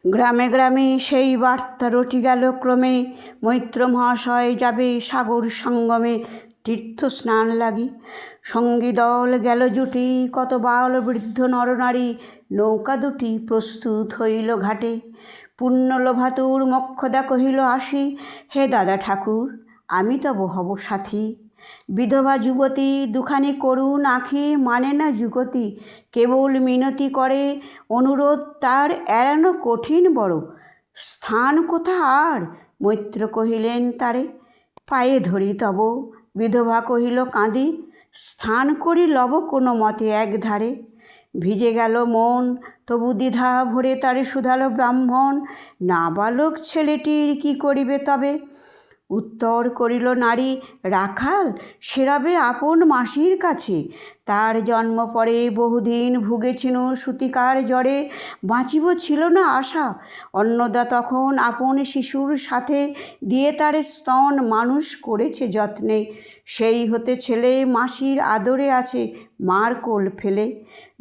গ্রামে গ্রামে সেই বার্তা রটি গেল ক্রমে, মৈত্র মহাশয় যাবে সাগর সঙ্গমে তীর্থ স্নান লাগি। সঙ্গী দল গেল জুটি, কত বাল বৃদ্ধ নরনারী, নৌকা দুটি প্রস্তুত হইল ঘাটে। পুণ্যলোভাতুর মোক্ষদা কহিল আসি, হে দাদা ঠাকুর আমি তব হব সাথী। বিধবা যুবতী দুখানি করুণ আঁখি, মানে না যুগতি, কেবল মিনতি করে অনুরোধ তার এড়ানো কঠিন বড়। স্থান কোথা আর? মৈত্র কহিলেন তারে, পায়ে ধরি তব। বিধবা কহিল কাঁদি, স্থান করি লব কোনো মতে একধারে। ভিজে গেল মন তবু দ্বিধা ভরে তারে শুধালো ব্রাহ্মণ, নাবালক ছেলেটির কি করিবে তবে? উত্তর করিল নারী, রাখাল সেরাবে আপন মাসির কাছে। তার জন্ম পরে বহুদিন ভুগেছিল সুতিকার জ্বরে, বাঁচিব ছিল না আশা। অন্নদা তখন আপন শিশুর সাথে দিয়ে তার স্তন মানুষ করেছে যত্নে। সেই হতে ছেলে মাসির আদরে আছে মার কোল ফেলে।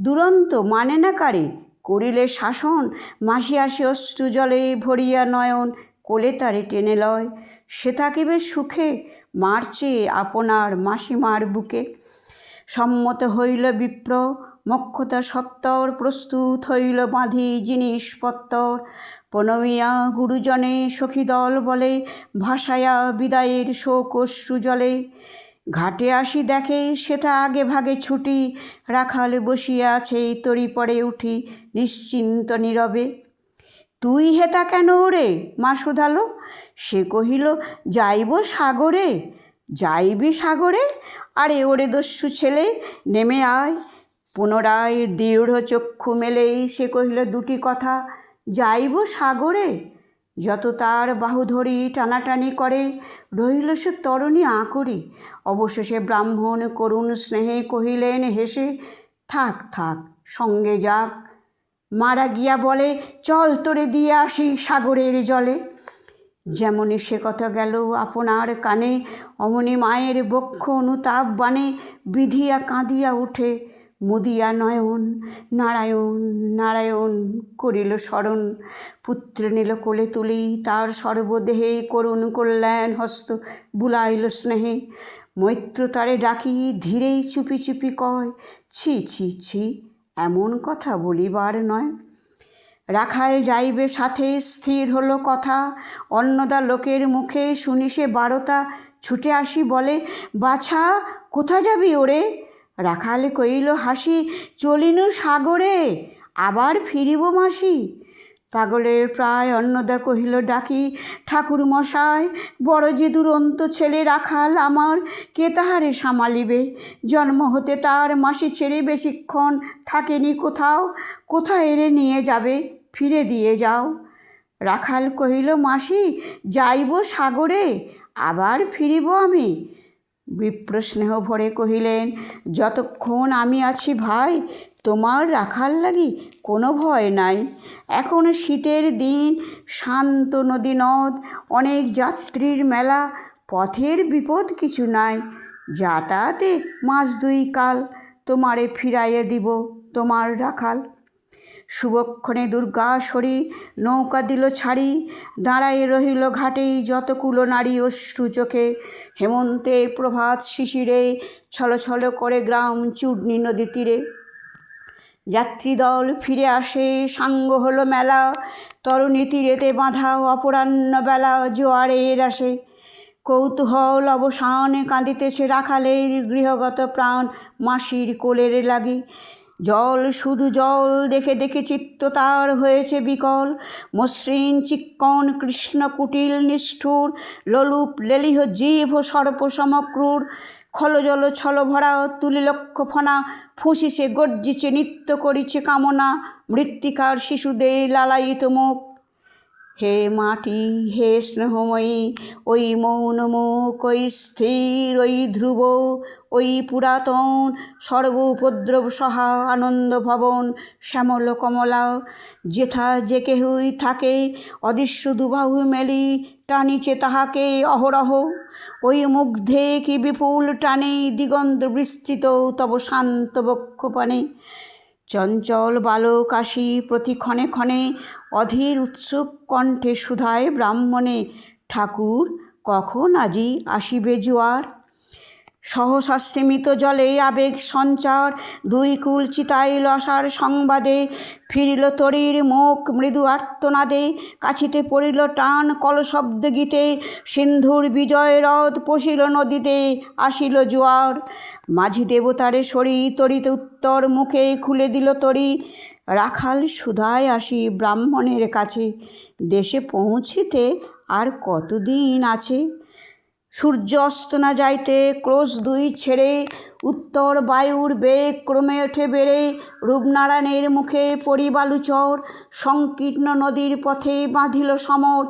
দুরন্ত মানে না কারে করিলে শাসন, মাসি আসে অশ্রু জলে ভরিয়া নয়ন, কোলে তারে টেনে লয় সে থাকিবে সুখে, মারছে আপনার মাসিমার বুকে। সম্মত হইল বিপ্র মোক্ষদা সত্তর, প্রস্তুত হইল বাঁধি জিনিসপত্তর। প্রণমিয়া গুরুজনে সখীদল বলে, ভাসায়া বিদায়ের শোক অশ্রু জলে। ঘাটে আসি দেখে সেথা আগে ভাগে ছুটি, রাখাল বসিয়া আছে তরি পরে উঠি নিশ্চিন্ত নীরবে। তুই হেতা কেন ওরে? মা শুধালো। সে কহিল, যাইব সাগরে। যাইবি সাগরে? আরে ওরে দস্যু ছেলে, নেমে আয়। পুনরায় দৃঢ় চক্ষু মেলেই সে কহিল দুটি কথা, যাইব সাগরে। যত তার বাহু ধরি টানাটানি করে, রহিল সে তরণী আঁকড়ি। অবশেষে ব্রাহ্মণ করুণ স্নেহে কহিলেন হেসে, থাক থাক সঙ্গে যাক। মারা গিয়া বলে, চল তোরে দিয়ে আসি সাগরের জলে। যেমনি সে কথা গেল আপনার কানে, অমনি মায়ের বক্ষ অনুতাপ বানে বিধিয়া কাঁদিয়া উঠে মুদিয়া নয়ন। নারায়ণ নারায়ণ করিল স্মরণ, পুত্র নিল কোলে তুলি তার সর্বদেহে করুণ কল্যাণ হস্ত বুলাইল স্নেহে। মৈত্র তারে ডাকি ধীরেই চুপি চুপি কয়, ছি ছি ছি এমন কথা বলিবার নয়। রাখাল যাইবে সাথে স্থির হলো কথা, অন্নদা লোকের মুখে শুনি সে বারতা। ছুটে আসি বলে, বাছা কোথা যাবি ওরে? রাখাল কইল হাসি, চলিনু সাগরে, আবার ফিরিব মাসি। পাগলের প্রায় অন্নদা কহিল ডাকি, ঠাকুর মশাই বড় যে দুরন্ত ছেলে রাখাল আমার, কে তাহারে সামালিবে? জন্ম হতে তার মাসি ছেড়ে বেশিক্ষণ থাকেনি কোথাও, কোথায় এনে নিয়ে যাবে? ফিরে দিয়ে যাও। রাখাল কহিল, মাসি যাইব সাগরে, আবার ফিরিব আমি। বিপ্র স্নেহ ভরে কহিলেন, যতক্ষণ আমি আছি ভাই তোমার রাখাল লাগি কোনো ভয় নাই। এখন শীতের দিন, শান্ত নদী নদ, অনেক যাত্রীর মেলা, পথের বিপদ কিছু নাই। যাতায়াতে মাস দুই কাল, তোমারে ফিরাইয়ে দিব তোমার রাখাল। শুভক্ষণে দুর্গাসরি নৌকা দিল ছাড়ি, দাঁড়ায় রহিল ঘাটেই যত কুলনারী অশ্রু চোখে। হেমন্তে প্রভাত শিশিরে ছলো ছলো করে গ্রাম চূর্ণী নদী তীরে। যাত্রীদল ফিরে আসে, সাঙ্গ হলো মেলা, তরুণী তীরেতে বাঁধা অপরাহ্ন বেলা জোয়ারের আসে। কৌতূহল অবসানে কাঁদিতেছে রাখালের গৃহগত প্রাণ মাসির কোলের লাগি। জল শুধু জল দেখে দেখে চিত্ত তার হয়েছে বিকল। মসৃণ চিক্কণ কৃষ্ণ কুটিল নিষ্ঠুর, লোলুপ লেলিহ জীব সর্প সমক্রূর। খলজল ছল ভরা তুলি লক্ষ ফনা, ফুঁসিছে গর্জিছে নিত্য করিছে কামনা মৃত্তিকার শিশুদের লালায়িত মুখ। হে মাটি হে স্নেহময়ী, ওই মৌন মুখ, ওই স্থির, ওই ধ্রুব, ওই পুরাতন সর্ব উপদ্রব সহা আনন্দ ভবন শ্যামল কমলা, যেথা যে কেহই থাকে অদৃশ্য দুবাহু মেলি টানিছে তাহাকে অহরহ। ওই মুগ্ধে কি বিপুল টানে দিগন্ত বিস্তৃত তব শান্ত বক্ষ পানে। চঞ্চল বালক আসি প্রতি ক্ষণে ক্ষণে, অধীর উৎসুক কণ্ঠে সুধায় ব্রাহ্মণে, ঠাকুর কখন আজি আসিবে জোয়ার। সহসা স্তিমিত জলে আবেগ সঞ্চার, দুই কুল চিতাইল আশার সংবাদে, ফিরিল তরীর মুখ মৃদু আর্তনাদে, কাছিতে পড়িল টান কলশব্দ গীতে, সিন্ধুর বিজয় রথ পশিল নদীতে, আসিল জোয়ার। মাঝি দেবতারে সরি তরিতে উত্তর মুখে খুলে দিল তরি, রাখাল সুধায় আসি ব্রাহ্মণের কাছে, দেশে পৌঁছিতে আর কতদিন আছে। সূর্য অস্ত না যাইতে ক্রোশ দুই ছেড়ে, উত্তর বায়ুর বেগ ক্রমে ওঠে বেড়ে, রূপনারায়ণের মুখে পরিবালুচর, সংকীর্ণ নদীর পথে বাঁধিল সমর,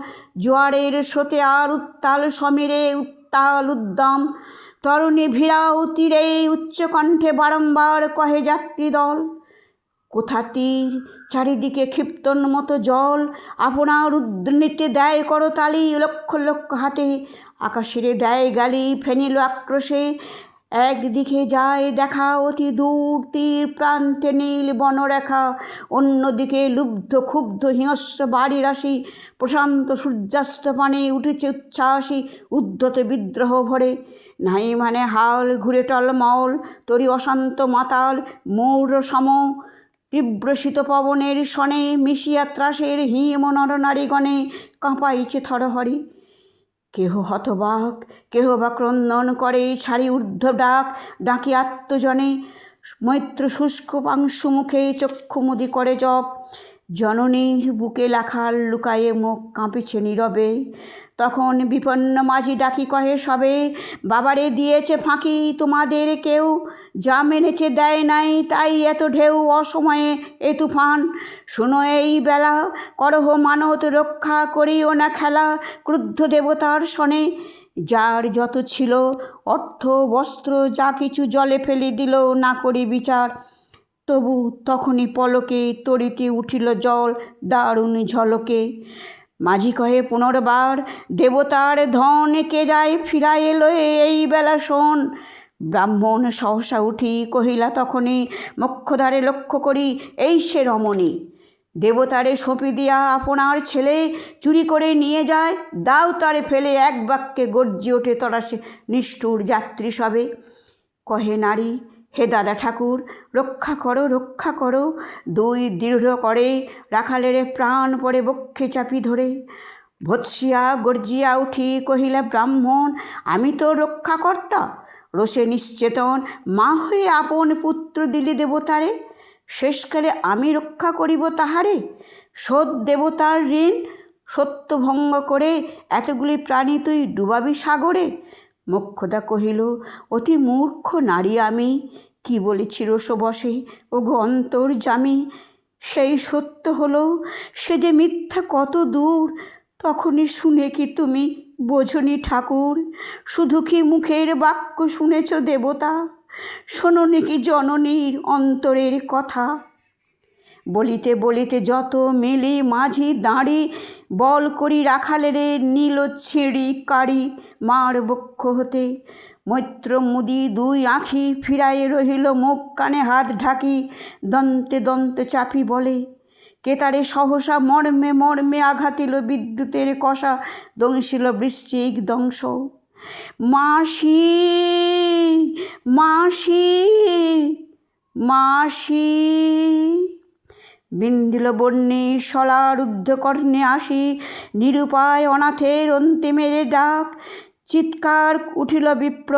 জোয়ারের স্রোতে আর উত্তাল সমীরে উত্তাল উদ্যম, তরুণী ভিড়াও তীরে উচ্চকণ্ঠে বারম্বার কহে যাত্রী দল, কোথা তীর চারিদিকে ক্ষিপ্তন্মত জল, আপনার উদ্নীতে দেয় করতালি লক্ষ লক্ষ হাতে, আকাশেরে দেয় গালি ফেনিল আক্রোশে, একদিকে যায় দেখা অতি দূর তীর প্রান্তে নীল বনরেখা, অন্যদিকে লুব্ধ ক্ষুব্ধ হিংস্র বাড়ি রাশি, প্রশান্ত সূর্যাস্ত পানে উঠেছে উচ্ছ্বাসী উদ্ধত বিদ্রোহ ভরে, নাই মানে হাল ঘুরে টলমল তরি অশান্ত মাতাল মৌর সম, তীব্র শীত পবনের শনে মিশিয়া ত্রাসের হিম নরনারীগণে কাঁপাইছে থরহরি। কেহ হতবাক, কেহ বা ক্রন্দন করে, ছাড়ি ঊর্ধ্ব ডাক ডাকি আত্মজনে, মৈত্র শুষ্ক পাংশু মুখে চক্ষুমুদি করে জপ, জননীর বুকে লেখার লুকায়ে মুখ কাঁপিছে নীরবে। তখন বিপন্ন মাঝি ডাকি কহে সবে, বাবারে দিয়েছে ফাঁকি তোমাদের কেউ, যা মেনেছে দেয় নাই তাই এত ঢেউ অসময়ে এ তুফান, শুনো এই বেলা করহ মানত রক্ষা করিও না খেলা ক্রুদ্ধ দেবতার শনে, যার যত ছিল অর্থ বস্ত্র যা কিছু জলে ফেলে দিল না করি বিচার, তবু তখনই পলকে তরিতে উঠিল জল দারুণ ঝলকে। মাঝি কহে পুনর্বার, দেবতার ধন কে যায় ফিরাই এলো এই বেলা শোন। ব্রাহ্মণ সহসা উঠি কহিলা তখনই, মোক্ষদ্বারে লক্ষ্য করি এই সে রমণী, দেবতারে সঁপি দিয়া আপনার ছেলে চুরি করে নিয়ে যায়, দাও তারে ফেলে। এক বাক্যে গর্জি ওঠে তরা সে নিষ্ঠুর যাত্রী সবে। কহে নারী, হে দাদা ঠাকুর রক্ষা করো রক্ষা করো, দুই দৃঢ় করে রাখালের প্রাণ পড়ে বক্ষে চাপি ধরে। ভৎসিয়া গর্জিয়া উঠি কহিলা ব্রাহ্মণ, আমি তো রক্ষাকর্তা, রোষে নিশ্চেতন মা হয়ে আপন পুত্র দিলি দেবতারে, শেষকালে আমি রক্ষা করিব তাহারে, শোধ দেবতার ঋণ সত্য ভঙ্গ করে এতগুলি প্রাণী তুই ডুবাবি সাগরে। মোক্ষদা কহিল, অতি মূর্খ নারী আমি, কি বলেছি রোষবশে ও গো অন্তর্যামী, সেই সত্য হলো সে যে মিথ্যা কত দূর, তখনই শুনে কি তুমি বোঝনি ঠাকুর, শুধু কি মুখের বাক্য শুনেছ দেবতা, শোনোনি কি জননীর অন্তরের কথা। বলিতে বলিতে যত মিলি মাঝি দাঁড়ি, বল করি রাখালেরে নীল ছিঁড়ি কাড়ি মার বক্ষ হতে। মৈত্র মুদি দুই আঁখি ফিরায়ে রহিল মুখ কানে হাত ঢাকি, দন্তে দন্তে চাপি বলে, কেতারে সহসা মর্মে মর্মে আঘাতিল বিদ্যুতের কষা, দংশিল বৃশ্চিক দংশ। মাসি মাসি মাসি বিন্দিল বন্যে শলার ঊর্ধ্বকর্ণে আসি, নিরুপায় অনাথের অন্তিমের ডাক, চিৎকার উঠিল বিপ্র,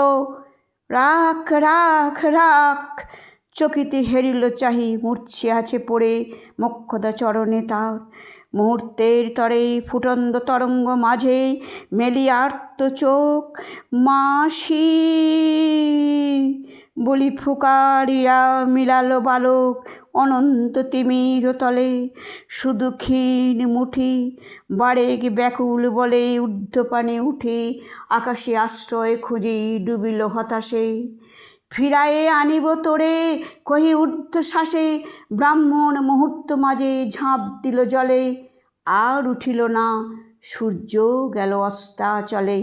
রাখ রাখ রাখ। চকিতে হেরিল চাহি মূর্ছে আছে পড়ে মোক্ষদা চরণে তার, মুহূর্তের তরে ফুটন্দ তরঙ্গ মাঝে মেলি আর্ত চোখ, মাসি বলি ফুকারিয়া মিলালো বালক অনন্ত তিমির তলে, শুধু ক্ষীণ মুঠি বারেক ব্যাকুল বলে ঊর্ধ্বপানে উঠে, আকাশে আশ্রয় খুঁজি ডুবিল হতাশে। ফিরায়ে আনিব তোরে কহি ঊর্ধ্বশ্বাসে, ব্রাহ্মণ মুহূর্ত মাঝে ঝাঁপ দিল জলে, আর উঠিল না, সূর্য গেল অস্তাচলে।